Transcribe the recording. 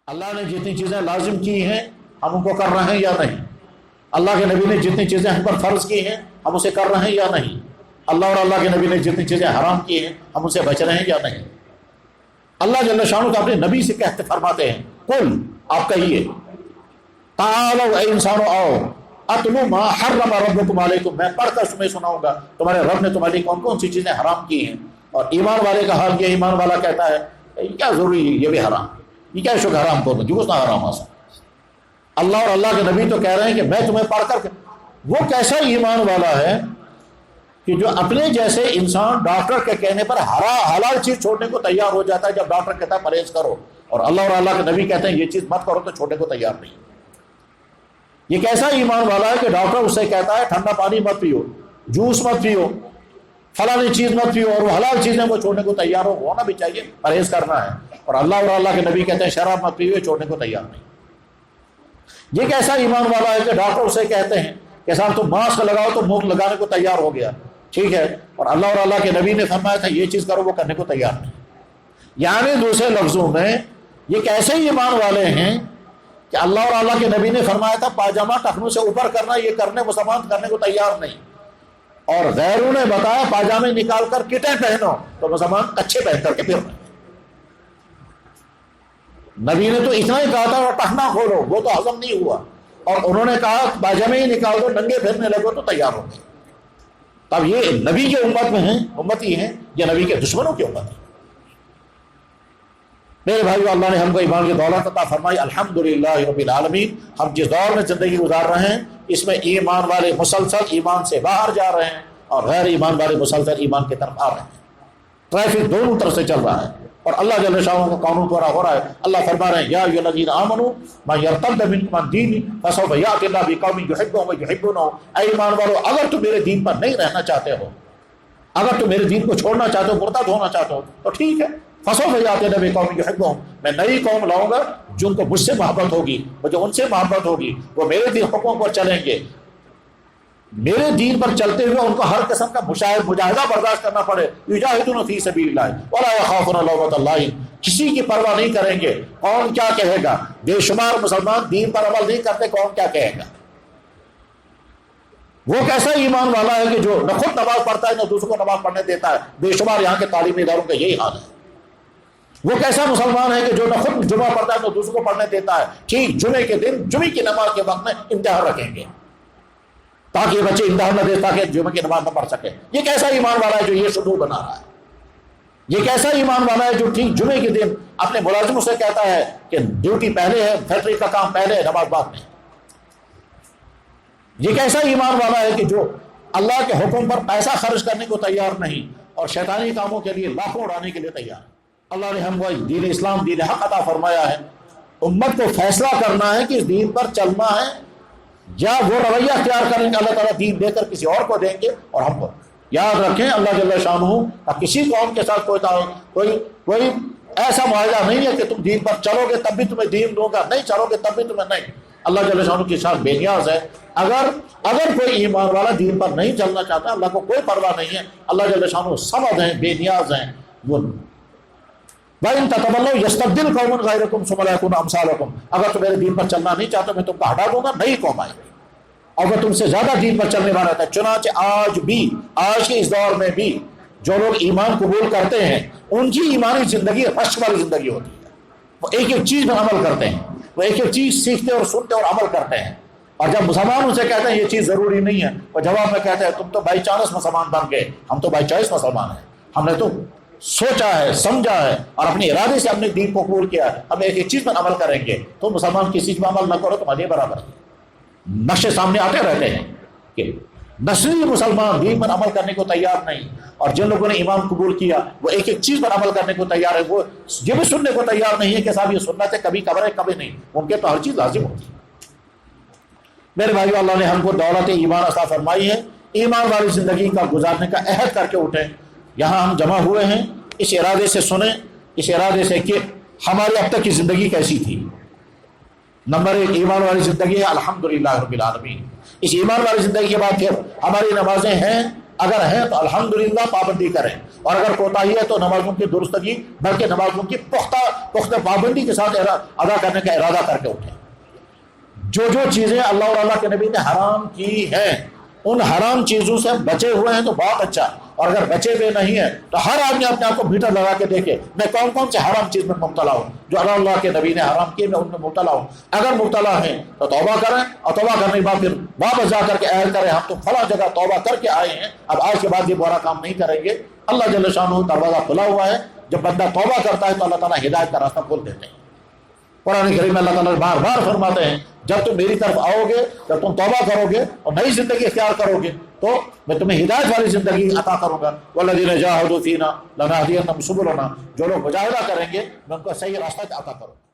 اللہ نے جتنی چیزیں لازم کی ہیں ہم ان کو کر رہے ہیں یا نہیں؟ اللہ کے نبی نے جتنی چیزیں ہم پر فرض کی ہیں ہم اسے کر رہے ہیں یا نہیں؟ اللہ اور اللہ کے نبی نے جتنی چیزیں حرام کی ہیں ہم اسے بچ رہے ہیں یا نہیں؟ اللہ جل شانہ تو اپنے نبی سے کہتے فرماتے ہیں قل، آپ کہیے، تعالوا اے انسانوں آؤ، اتلو ما حرم ربکم علیکم، میں پڑھ کر تمہیں سناؤں گا تمہارے رب نے تمہارے لیے کون کون سی چیزیں حرام کی ہیں۔ اور ایمان والے کا حال یہ، ایمان والا کہتا ہے کیا ضروری ہے یہ بھی حرام، یہ کیا شک حرام کروں، جوس نہ حرام آسا۔ اللہ اور اللہ کے نبی تو کہہ رہے ہیں کہ میں تمہیں پڑھ کر، وہ کیسا ایمان والا ہے کہ جو اپنے جیسے انسان ڈاکٹر کے کہنے پر حلال چیز چھوڑنے کو تیار ہو جاتا ہے جب ڈاکٹر کہتا ہے پرہیز کرو، اور اللہ اور اللہ کے نبی کہتے ہیں یہ چیز مت کرو تو چھوڑنے کو تیار نہیں۔ یہ کیسا ایمان والا ہے کہ ڈاکٹر اسے کہتا ہے ٹھنڈا پانی مت پیو، جوس مت پیو، فلانی چیز مت پیو، اور وہ حلال چیزیں وہ چھوڑنے کو تیار ہونا بھی چاہیے، پرہیز کرنا ہے، اور اللہ کے نبی کہتے ہیں شراب مت پیو، چھوڑنے کو تیار نہیں۔ یہ کیسا ایمان والا ہے کہ ڈاکٹر اسے کہتے ہیں کہ صاحب تم ماسک لگاؤ تو منہ لگانے کو تیار ہو گیا، ٹھیک ہے، اور اللہ کے نبی نے فرمایا تھا یہ چیز کرو، وہ کرنے کو تیار نہیں۔ یعنی دوسرے لفظوں میں یہ کیسے ایمان والے ہیں کہ اللہ اور اللہ کے نبی نے فرمایا تھا پاجامہ ٹخنوں سے اوپر کرنا، یہ کرنے مسلمان کرنے کو تیار نہیں، اور غیروں نے بتایا پاجامے نکال کر کٹیں پہنو تو مسلمان اچھے پہن کر کے پھر رہے۔ نبی نے تو اتنا ہی کہا تھا اور ٹخنا کھولو، وہ تو ہضم نہیں ہوا، اور انہوں نے کہا پاجامے ہی نکال دو، ننگے پھرنے لگو تو تیار ہو گئے۔ تب یہ نبی کے امت میں ہیں، امتی ہیں، یا نبی کے دشمنوں کی امت ہے؟ میرے بھائیو، اللہ نے ہم کو ایمان کی دولت عطا فرمائی، الحمدللہ رب العالمین۔ ہم جس دور میں زندگی گزار رہے ہیں اس میں ایمان والے مسلسل ایمان سے باہر جا رہے ہیں اور غیر ایمان والے مسلسل ایمان کی طرف آ رہے ہیں۔ ٹریفک دونوں طرف سے چل رہا ہے اور اللہ جل شانہ کا قانون پورا ہو رہا ہے۔ اللہ فرما رہے ہیں یا ایھا الذین آمنوا من یرتد منکم عن دینہ فسوف یأتی اللہ بقوم یحبهم ویحبونہ۔ اے ایمان والو، اگر تم میرے دین پر نہیں رہنا چاہتے ہو، اگر تم میرے دین کو چھوڑنا چاہتے ہو، مرتد ہونا چاہتے ہو تو ٹھیک ہے، فسوف یأتی اللہ بقوم یحبهم، میں نئی قوم لاؤں گا جن کو مجھ سے محبت ہوگی، مجھے ان سے محبت ہوگی، وہ میرے دین حکموں پر چلیں گے، میرے دین پر چلتے ہوئے ان کو ہر قسم کا مجاہدہ برداشت کرنا پڑے، یجاہدون فی سبیل اللہ ولا یخافون لومۃ لائم، کسی کی پرواہ نہیں کریں گے کون کیا کہے گا۔ بے شمار مسلمان دین پر عمل نہیں کرتے، کون کیا کہے گا۔ وہ کیسا ایمان والا ہے کہ جو نہ خود نماز پڑھتا ہے نہ دوسروں کو نماز پڑھنے دیتا ہے۔ بے شمار یہاں کے تعلیمی اداروں کا یہی حال ہے۔ وہ کیسا مسلمان ہے کہ جو نہ خود جمعہ پڑھتا ہے نہ دوسروں کو پڑھنے دیتا ہے، ٹھیک جمعے کے دن جمعے کی نماز کے وقت میں امتحان رکھیں گے تاکہ یہ بچے امتحان نہ دے، تاکہ جمعے کی نماز نہ پڑھ سکے۔ یہ کیسا ایمان والا ہے جو یہ شروع بنا رہا ہے؟ یہ کیسا ایمان والا ہے جو ٹھیک جمعے کے دن اپنے ملازموں سے کہتا ہے کہ ڈیوٹی پہلے ہے، فیکٹری کا کام پہلے ہے، نماز بعد میں؟ یہ کیسا ایمان والا ہے کہ جو اللہ کے حکم پر پیسہ خرچ کرنے کو تیار نہیں اور شیطانی کاموں کے لیے لاکھوں اڑانے کے لیے تیار ہے؟ اللہ نے ہم کو دین اسلام، دین حق عطا فرمایا ہے، امت کو فیصلہ کرنا ہے کہ اس دین پر چلنا ہے یا وہ رویہ اختیار کریں گے، اللہ تعالیٰ دین دے کر کسی اور کو دیں گے اور ہم کو۔ یاد رکھیں اللہ جل شانہ کسی قوم کے ساتھ کوئی ایسا معاہدہ نہیں ہے کہ تم دین پر چلو گے تب بھی تمہیں دین دوں گا، نہیں چلو گے تب بھی تمہیں نہیں۔ اللہ جل شانہ کی ساتھ بے نیاز ہے۔ اگر کوئی ایمان والا دین پر نہیں چلنا چاہتا، اللہ کو کوئی پرواہ نہیں ہے، اللہ جل شانہ سمد ہیں، بے نیاز ہیں۔ وہ وَإِن تَتَوَلَّوْا يَسْتَبْدِلْ قَوْمًا غَيْرَكُمْ ثُمَّ لَا يَكُونُوا أَمْثَالَكُمْ، اگر تم میرے دین پر چلنا نہیں چاہتے میں تم کو ہٹا دوں گا، نئی قوم آئے گی اور وہ تم سے زیادہ دین پر چلنے والا ہے۔ چنانچہ آج کے اس دور میں بھی جو لوگ ایمان قبول کرتے ہیں ان کی ایمانی زندگی رشک والی زندگی ہوتی ہے۔ وہ ایک ایک چیز پر عمل کرتے ہیں، وہ ایک ایک چیز سیکھتے اور سنتے اور عمل کرتے ہیں، اور جب مسلمان ان سے کہتے ہیں یہ چیز ضروری نہیں ہے، وہ جواب میں کہتے ہیں تم تو بائی چانس مسلمان بن گئے، ہم تو بائی چوائس مسلمان ہیں، ہم نے تو سوچا ہے، سمجھا ہے اور اپنے ارادے سے اپنے دین کو قبول کیا ہے، ہم ایک ایک چیز پر عمل کریں گے۔ تو مسلمان کسی چیز پر عمل نہ کرو تمہارے برابر ہے۔ نقشے سامنے آتے رہتے ہیں کہ نسلی مسلمان دین پر عمل کرنے کو تیار نہیں، اور جن لوگوں نے ایمان قبول کیا وہ ایک ایک چیز پر عمل کرنے کو تیار ہے، وہ یہ بھی سننے کو تیار نہیں ہے کہ صاحب یہ سنت ہے، کبھی قبر ہے کبھی نہیں، ان کے تو ہر چیز لازم ہوتی ہے۔ میرے بھائیو، اللہ نے ہم کو دولت ایمان عطا فرمائی ہے، ایمان والی زندگی کا گزارنے کا عہد کر کے اٹھیں۔ یہاں ہم جمع ہوئے ہیں اس ارادے سے، سنیں اس ارادے سے کہ ہماری اب تک کی زندگی کیسی تھی۔ نمبر 1 ایمان والی زندگی ہے، الحمدللہ رب العالمین۔ اس ایمان والی زندگی کے بعد پھر ہماری نمازیں ہیں اگر ہیں تو الحمدللہ پابندی کریں، اور اگر کوتاہی ہے تو نمازوں کی درستگی بلکہ نمازوں کی پختہ پابندی کے ساتھ ادا کرنے کا ارادہ کر کے اٹھیں۔ جو چیزیں اللہ اور اللہ کے نبی نے حرام کی ہیں ان حرام چیزوں سے بچے ہوئے ہیں تو بہت اچھا، اور اگر بچے ہوئے نہیں ہیں تو ہر آدمی اپنے آپ کو میٹر لگا کے دیکھے میں کون کون سے حرام چیز میں مبتلا ہوں جو اللہ کے نبی نے حرام کی، میں ان میں مبتلا ہوں۔ اگر مبتلا ہیں تو توبہ کریں، اور توبہ کرنے کے بعد پھر واپس جا کر کے عہد کریں ہم تو فلاں جگہ توبہ کر کے آئے ہیں، اب آج کے بعد یہ برا کام نہیں کریں گے۔ اللہ جل شانہ دروازہ کھلا ہوا ہے، جب بندہ توبہ کرتا ہے تو اللہ تعالیٰ ہدایت کا راستہ کھول دیتے ہیں۔ قرآن کریم میں اللہ تعالیٰ بار بار فرماتے ہیں جب تم میری طرف آؤ گے، جب تم توبہ کرو گے اور نئی زندگی اختیار کرو گے تو میں تمہیں ہدایت والی زندگی عطا کروں گا۔ والذین جاہدوا فینا لنہدینہم سبلنا، جو لوگ مجاہدہ کریں گے میں ان کو صحیح راستہ عطا کروں گا۔